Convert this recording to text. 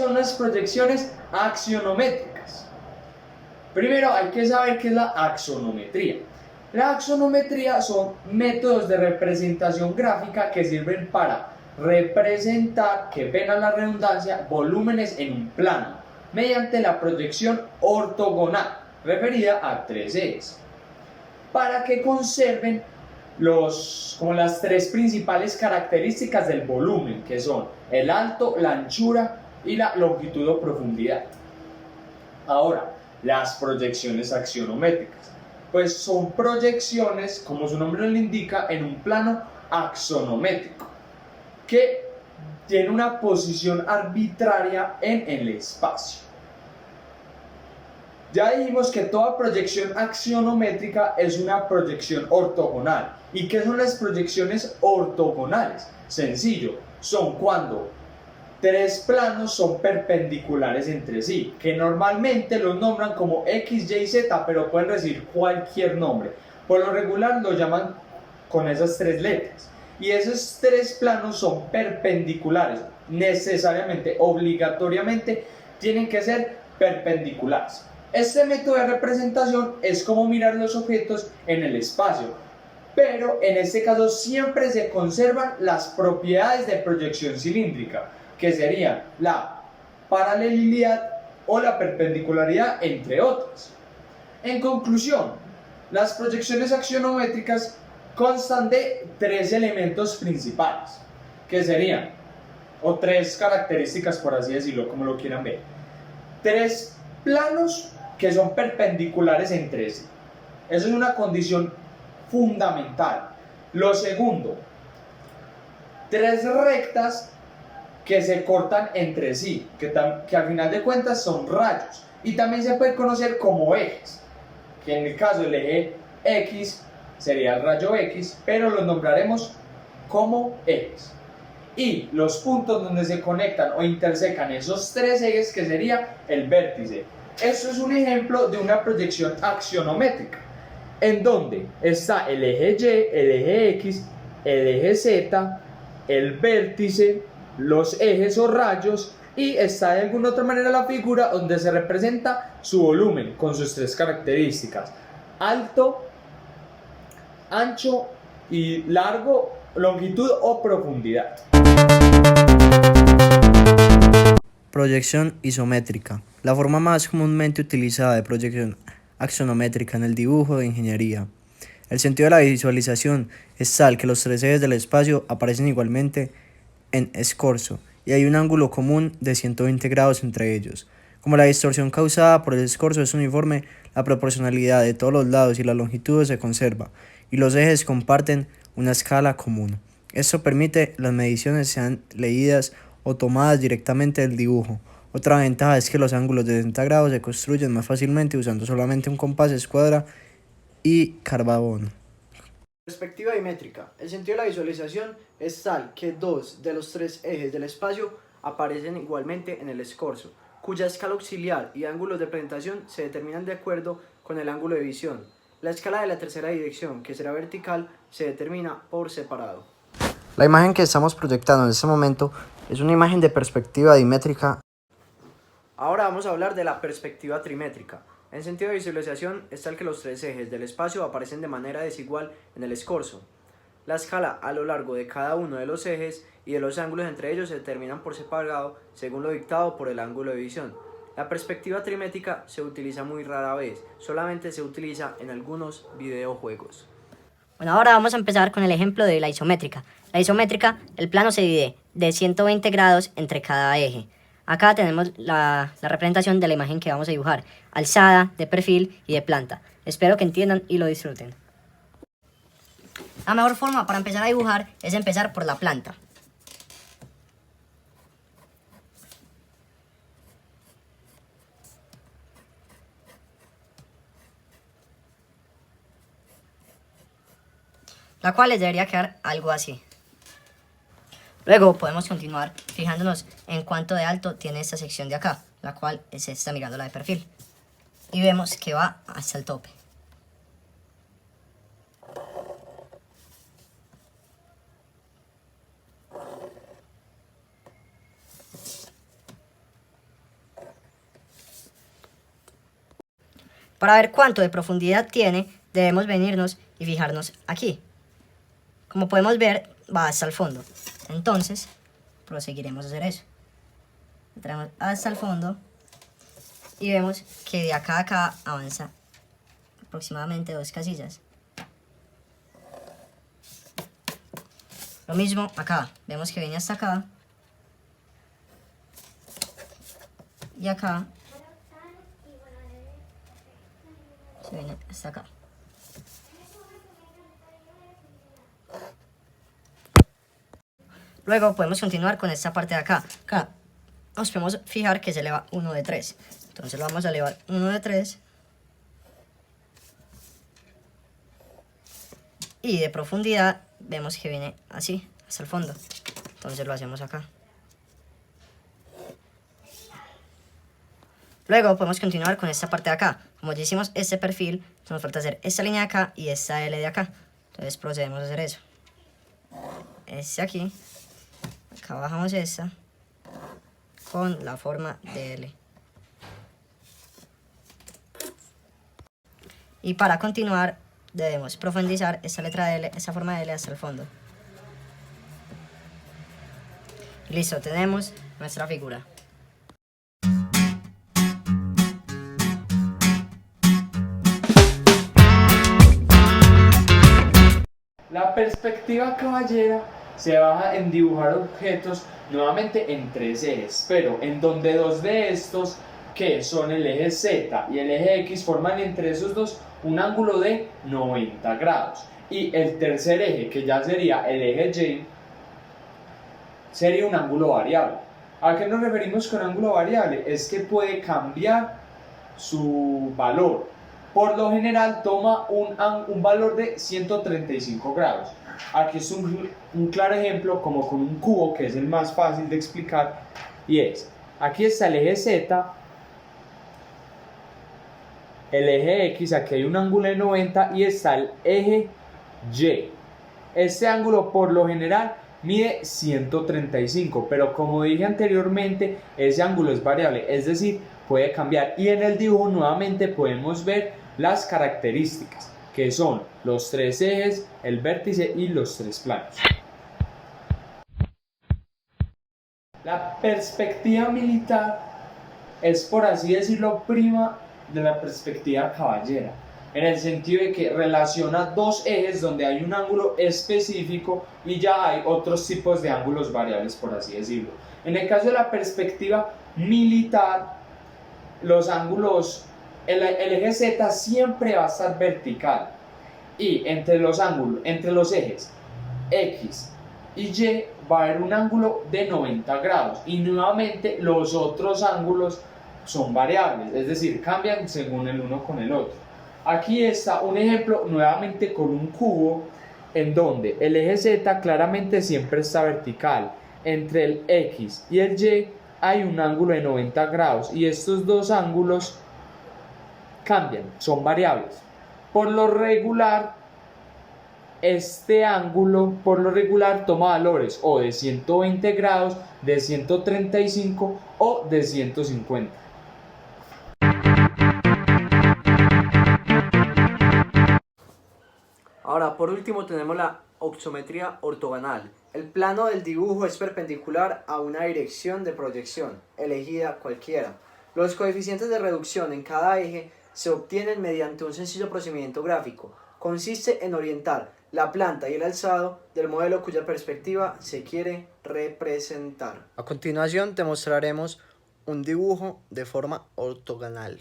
son las proyecciones axonométricas? Primero hay que saber qué es la axonometría. La axonometría son métodos de representación gráfica que sirven para representar, que pena la redundancia, volúmenes en un plano, mediante la proyección ortogonal, referida a tres ejes, para que conserven como las tres principales características del volumen, que son el alto, la anchura y la longitud o profundidad. Ahora, las proyecciones axonométricas, pues son proyecciones, como su nombre lo indica, en un plano axonométrico, que tiene una posición arbitraria en el espacio. Ya dijimos que toda proyección axonométrica es una proyección ortogonal. ¿Y qué son las proyecciones ortogonales? Sencillo, son cuando tres planos son perpendiculares entre sí, que normalmente los nombran como X, Y, Z, pero pueden recibir cualquier nombre. Por lo regular lo llaman con esas tres letras. Y esos tres planos son perpendiculares, necesariamente, obligatoriamente, tienen que ser perpendiculares. Este método de representación es como mirar los objetos en el espacio, pero en este caso siempre se conservan las propiedades de proyección cilíndrica, que serían la paralelidad o la perpendicularidad, entre otras. En conclusión, las proyecciones axonométricas constan de tres elementos principales, que serían, o tres características por así decirlo, como lo quieran ver. Tres planos que son perpendiculares entre sí. Eso es una condición fundamental. Lo segundo, tres rectas que se cortan entre sí, que al final de cuentas son rayos, y también se puede conocer como ejes, que en el caso del eje X sería el rayo X, pero los nombraremos como ejes. Y los puntos donde se conectan o intersecan esos tres ejes, que sería el vértice. Esto es un ejemplo de una proyección axonométrica, en donde está el eje Y, el eje X, el eje Z, el vértice, los ejes o rayos, y está de alguna otra manera la figura donde se representa su volumen con sus tres características: alto, ancho y largo, longitud o profundidad. Proyección isométrica. La forma más comúnmente utilizada de proyección axonométrica en el dibujo de ingeniería. El sentido de la visualización es tal que los tres ejes del espacio aparecen igualmente en escorzo y hay un ángulo común de 120 grados entre ellos. Como la distorsión causada por el escorzo es uniforme, la proporcionalidad de todos los lados y la longitud se conserva y los ejes comparten una escala común. Esto permite que las mediciones sean leídas o tomadas directamente del dibujo. Otra ventaja es que los ángulos de 60 grados se construyen más fácilmente usando solamente un compás, escuadra y carbón. Perspectiva dimétrica. El sentido de la visualización es tal que dos de los tres ejes del espacio aparecen igualmente en el escorzo, cuya escala auxiliar y ángulos de presentación se determinan de acuerdo con el ángulo de visión. La escala de la tercera dirección, que será vertical, se determina por separado. La imagen que estamos proyectando en este momento es una imagen de perspectiva dimétrica. Ahora vamos a hablar de la perspectiva trimétrica. En sentido de visualización es tal que los tres ejes del espacio aparecen de manera desigual en el escorzo. La escala a lo largo de cada uno de los ejes y de los ángulos entre ellos se determinan por separado según lo dictado por el ángulo de visión. La perspectiva trimétrica se utiliza muy rara vez, solamente se utiliza en algunos videojuegos. Bueno, ahora vamos a empezar con el ejemplo de la isométrica. La isométrica, el plano se divide de 120 grados entre cada eje. Acá tenemos la representación de la imagen que vamos a dibujar, alzada, de perfil y de planta. Espero que entiendan y lo disfruten. La mejor forma para empezar a dibujar es empezar por la planta. La cual les debería quedar algo así. Luego podemos continuar fijándonos en cuánto de alto tiene esta sección de acá, la cual es esta mirándola de perfil. Y vemos que va hasta el tope. Para ver cuánto de profundidad tiene, debemos venirnos y fijarnos aquí. Como podemos ver, va hasta el fondo. Entonces, proseguiremos a hacer eso. Entramos hasta el fondo y vemos que de acá a acá avanza aproximadamente 2 casillas. Lo mismo acá, vemos que viene hasta acá y acá se viene hasta acá. Luego podemos continuar con esta parte de acá. Acá nos podemos fijar que se eleva 1 de 3. Entonces lo vamos a elevar 1 de 3. Y de profundidad vemos que viene así, hasta el fondo. Entonces lo hacemos acá. Luego podemos continuar con esta parte de acá. Como ya hicimos este perfil, nos falta hacer esta línea de acá y esta L de acá. Entonces procedemos a hacer eso. Este aquí. Acá bajamos esta con la forma de L. Y para continuar debemos profundizar esta letra de L, esta forma de L hasta el fondo. Y listo, tenemos nuestra figura. La perspectiva caballera se basa en dibujar objetos nuevamente en 3 ejes, pero en donde 2 de estos, que son el eje Z y el eje X, forman entre esos dos un ángulo de 90 grados. Y el tercer eje, que ya sería el eje Y, sería un ángulo variable. ¿A qué nos referimos con ángulo variable? Es que puede cambiar su valor. Por lo general toma un valor de 135 grados. Aquí es un claro ejemplo, como con un cubo, que es el más fácil de explicar, y es, aquí está el eje Z, el eje X, aquí hay un ángulo de 90 y está el eje Y. Este ángulo por lo general mide 135, pero como dije anteriormente, ese ángulo es variable, es decir, puede cambiar, y en el dibujo nuevamente podemos ver las características, que son los 3 ejes, el vértice y los 3 planos. La perspectiva militar es, por así decirlo, prima de la perspectiva caballera, en el sentido de que relaciona 2 ejes donde hay un ángulo específico y ya hay otros tipos de ángulos variables, por así decirlo. En el caso de la perspectiva militar, los ángulos, el eje Z siempre va a estar vertical, y entre los ejes X y Y va a haber un ángulo de 90 grados, y nuevamente los otros ángulos son variables, es decir, cambian según el uno con el otro. Aquí está un ejemplo nuevamente con un cubo, en donde el eje Z claramente siempre está vertical, entre el X y el Y hay un ángulo de 90 grados, y estos dos ángulos cambian, son variables. Por lo regular, este ángulo toma valores o de 120 grados, de 135 o de 150. Ahora, por último, tenemos la oxometría ortogonal. El plano del dibujo es perpendicular a una dirección de proyección, elegida cualquiera. Los coeficientes de reducción en cada eje se obtienen mediante un sencillo procedimiento gráfico. Consiste en orientar la planta y el alzado del modelo cuya perspectiva se quiere representar. A continuación te mostraremos un dibujo de forma ortogonal.